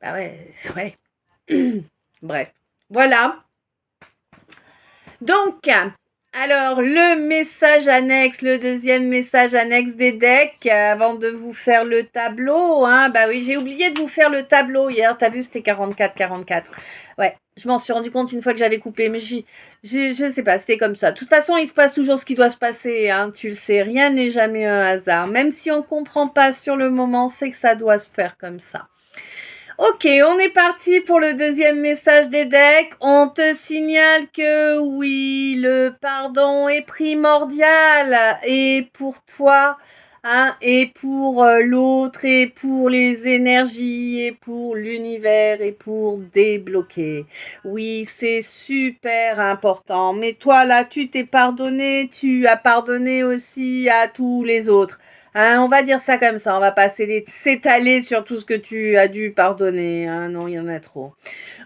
Bah ouais, ouais. Bref. Voilà. Donc, alors, le message annexe, le deuxième message annexe des decks, avant de vous faire le tableau, hein, bah oui, j'ai oublié de vous faire le tableau hier, t'as vu, c'était 44-44. Ouais, je m'en suis rendu compte une fois que j'avais coupé, mais je sais pas, c'était comme ça. De toute façon, il se passe toujours ce qui doit se passer, hein, tu le sais, rien n'est jamais un hasard. Même si on comprend pas sur le moment, c'est que ça doit se faire comme ça. Ok, on est parti pour le deuxième message des decks. On te signale que oui, le pardon est primordial et pour toi, hein, et pour l'autre, et pour les énergies, et pour l'univers, et pour débloquer. Oui, c'est super important. Mais toi, là, tu t'es pardonné, tu as pardonné aussi à tous les autres. Hein, on va dire ça comme ça, on va pas s'étaler sur tout ce que tu as dû pardonner. Hein, non, il y en a trop.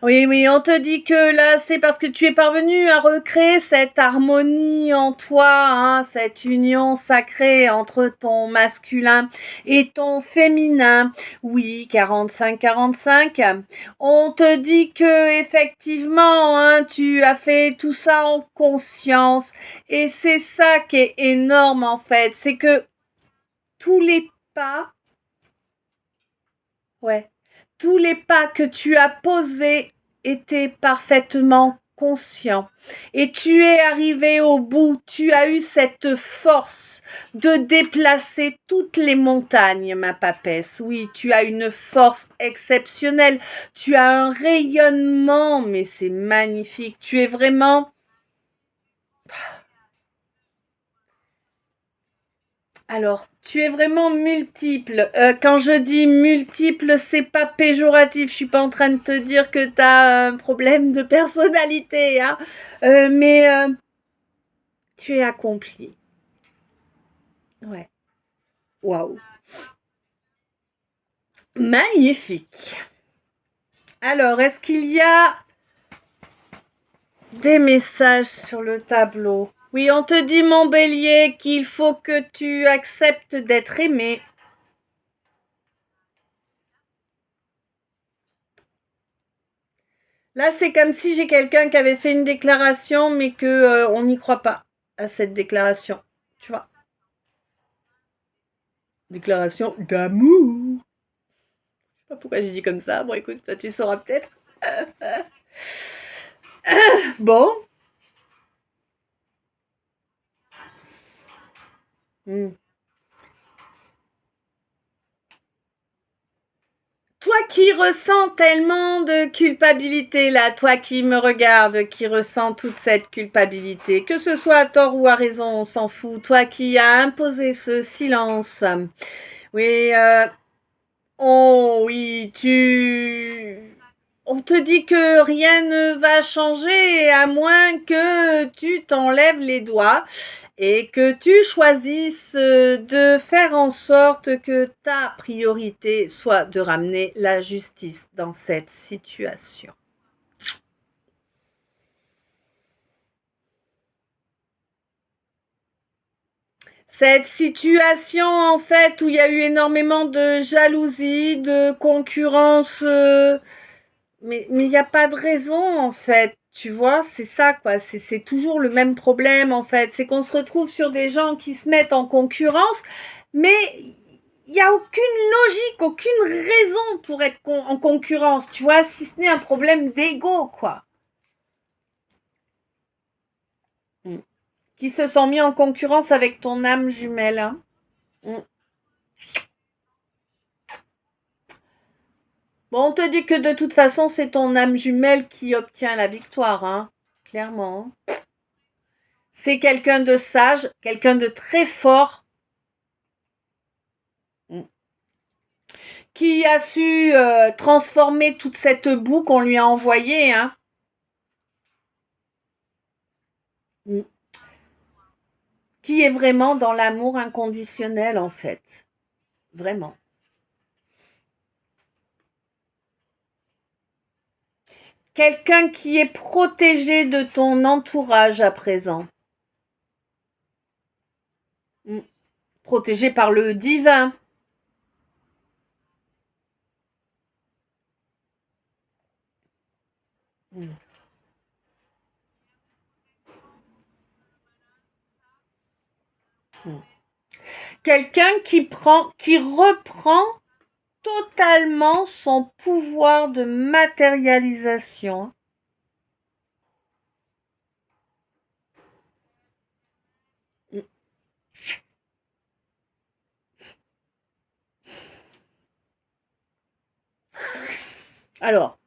Oui, oui, on te dit que là, c'est parce que tu es parvenu à recréer cette harmonie en toi, hein, cette union sacrée entre ton masculin et ton féminin. Oui, 45-45. On te dit que effectivement, hein, tu as fait tout ça en conscience. Et c'est ça qui est énorme en fait, c'est que tous les pas, ouais, tous les pas que tu as posés étaient parfaitement conscients. Et tu es arrivé au bout, tu as eu cette force de déplacer toutes les montagnes, ma papesse. Oui, tu as une force exceptionnelle, tu as un rayonnement, mais c'est magnifique. Tu es vraiment... Alors, tu es vraiment multiple. Quand je dis multiple, c'est pas péjoratif. Je suis pas en train de te dire que tu as un problème de personnalité, hein. Mais tu es accompli. Ouais. Waouh. Magnifique. Alors, est-ce qu'il y a des messages sur le tableau? Oui, on te dit, mon bélier, qu'il faut que tu acceptes d'être aimé. Là, c'est comme si j'ai quelqu'un qui avait fait une déclaration, mais que on n'y croit pas à cette déclaration. Tu vois? Déclaration d'amour. Je sais pas pourquoi j'ai dit comme ça. Bon, écoute, toi, tu sauras peut-être. Bon. Hmm. Toi qui ressens tellement de culpabilité là, toi qui me regardes, qui ressens toute cette culpabilité, que ce soit à tort ou à raison, on s'en fout. Toi qui as imposé ce silence. Oui, oh oui, on te dit que rien ne va changer à moins que tu t'enlèves les doigts et que tu choisisses de faire en sorte que ta priorité soit de ramener la justice dans cette situation. Cette situation, en fait, où il y a eu énormément de jalousie, de concurrence, mais il n'y a pas de raison, en fait. Tu vois, c'est ça, quoi. C'est toujours le même problème, en fait. C'est qu'on se retrouve sur des gens qui se mettent en concurrence, mais il n'y a aucune logique, aucune raison pour être en concurrence, tu vois, si ce n'est un problème d'ego, quoi. Mm. Qui se sont mis en concurrence avec ton âme jumelle, hein. Mm. Bon, on te dit que de toute façon, c'est ton âme jumelle qui obtient la victoire, hein. Clairement. C'est quelqu'un de sage, quelqu'un de très fort, qui a su transformer toute cette boue qu'on lui a envoyée, hein. Qui est vraiment dans l'amour inconditionnel, en fait. Vraiment. Quelqu'un qui est protégé de ton entourage à présent. Protégé par le divin. Quelqu'un qui reprend totalement son pouvoir de matérialisation. Alors,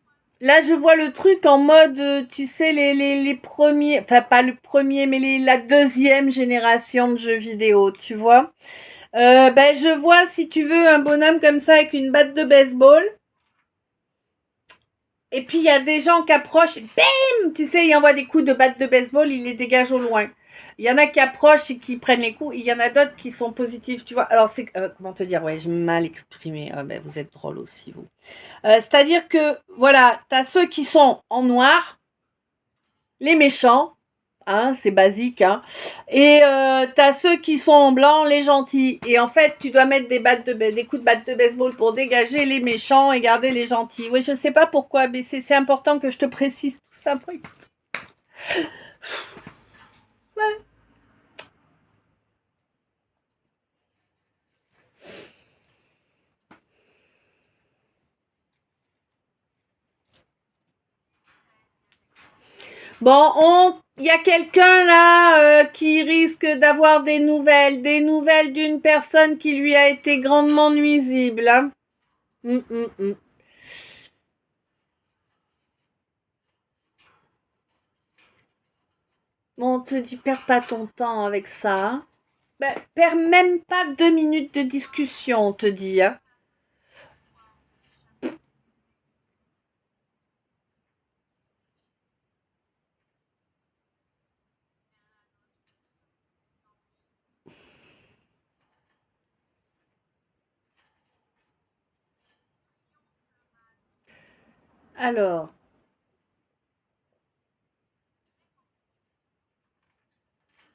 là, je vois le truc en mode, tu sais, les premiers, enfin pas le premier, mais la deuxième génération de jeux vidéo, tu vois. Ben, je vois, si tu veux, un bonhomme comme ça avec une batte de baseball. Et puis, il y a des gens qui approchent, bim, tu sais, il envoie des coups de batte de baseball, il les dégage au loin. Il y en a qui approchent et qui prennent les coups. Il y en a d'autres qui sont positifs, tu vois. Alors, c'est, comment te dire, ouais, j'ai mal exprimé. Ben, vous êtes drôle aussi, vous. C'est-à-dire que, voilà, t'as ceux qui sont en noir, les méchants, hein, c'est basique, hein. Et t'as ceux qui sont en blanc, les gentils. Et en fait, tu dois mettre des coups de batte de baseball pour dégager les méchants et garder les gentils. Oui, je sais pas pourquoi, mais c'est important que je te précise tout ça. Ouais. Bon, il y a quelqu'un là qui risque d'avoir des nouvelles d'une personne qui lui a été grandement nuisible. Hein. Mm. Bon, on te dit, perds pas ton temps avec ça. Hein. Ben, perds même pas 2 minutes de discussion, on te dit. Hein. Alors,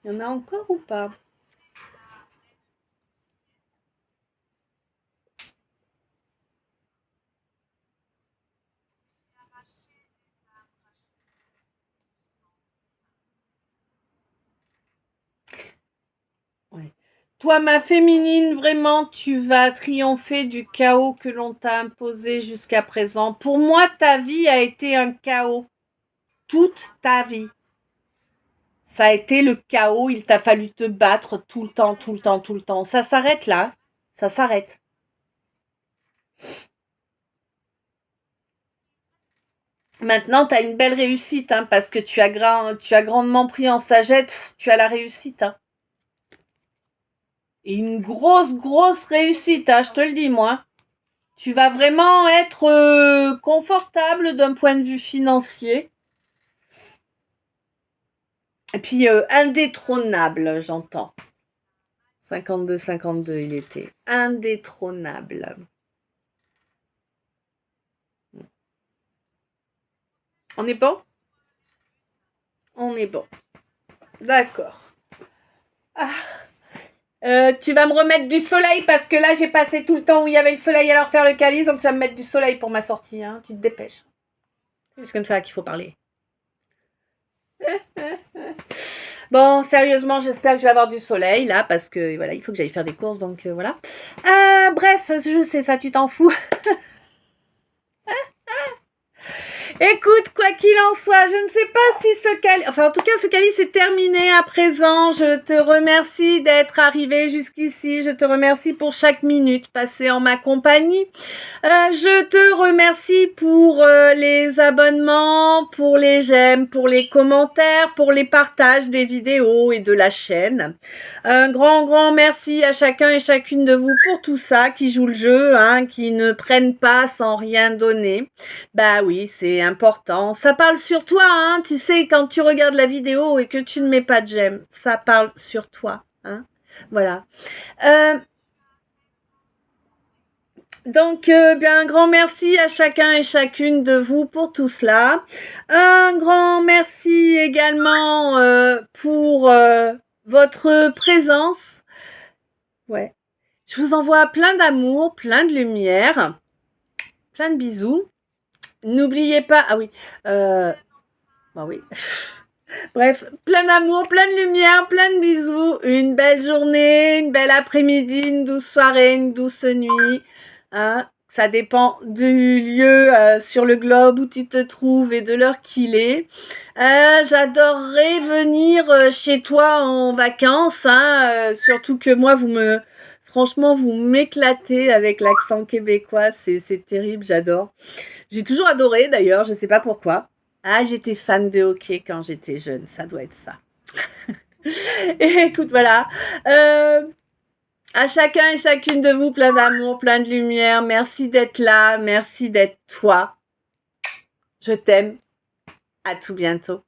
il y en a encore ou pas? Ouais. Toi, ma féminine, vraiment, tu vas triompher du chaos que l'on t'a imposé jusqu'à présent. Pour moi, ta vie a été un chaos. Toute ta vie. Ça a été le chaos, il t'a fallu te battre tout le temps, tout le temps, tout le temps. Ça s'arrête là. Ça s'arrête. Maintenant, tu as une belle réussite, hein, parce que tu as grandement pris en sagesse, tu as la réussite. Hein. Et une grosse, grosse réussite, hein, je te le dis, moi. Tu vas vraiment être confortable d'un point de vue financier. Et puis indétrônable, j'entends. 52-52, il était indétrônable. On est bon? On est bon. D'accord. Ah. Tu vas me remettre du soleil parce que là j'ai passé tout le temps où il y avait le soleil à leur faire le calice, donc tu vas me mettre du soleil pour ma sortie, hein. Tu te dépêches. C'est comme ça qu'il faut parler. Bon, sérieusement, j'espère que je vais avoir du soleil là parce que voilà, il faut que j'aille faire des courses, donc voilà. Bref, je sais ça, tu t'en fous. Écoute, quoi qu'il en soit, je ne sais pas si ce calice... Enfin, en tout cas, ce calice est terminé à présent. Je te remercie d'être arrivé jusqu'ici. Je te remercie pour chaque minute passée en ma compagnie. Je te remercie pour les abonnements, pour les j'aime, pour les commentaires, pour les partages des vidéos et de la chaîne. Un grand, grand merci à chacun et chacune de vous pour tout ça, qui jouent le jeu, hein, qui ne prennent pas sans rien donner. Bah oui, c'est important. Ça parle sur toi, hein, tu sais, quand tu regardes la vidéo et que tu ne mets pas de j'aime, ça parle sur toi, hein. Voilà. Donc, bien, un grand merci à chacun et chacune de vous pour tout cela. Un grand merci également pour votre présence. Ouais. Je vous envoie plein d'amour, plein de lumière, plein de bisous. N'oubliez pas... Ah oui. Bah oui. Bref, plein d'amour, plein de lumière, plein de bisous. Une belle journée, une belle après-midi, une douce soirée, une douce nuit. Hein, ça dépend du lieu sur le globe où tu te trouves et de l'heure qu'il est. J'adorerais venir chez toi en vacances, hein, surtout que moi, franchement, vous m'éclatez avec l'accent québécois, c'est terrible, j'adore. J'ai toujours adoré d'ailleurs, je sais pas pourquoi. Ah, j'étais fan de hockey quand j'étais jeune, ça doit être ça. Et écoute, voilà. À chacun et chacune de vous, plein d'amour, plein de lumière. Merci d'être là, merci d'être toi. Je t'aime. À tout bientôt.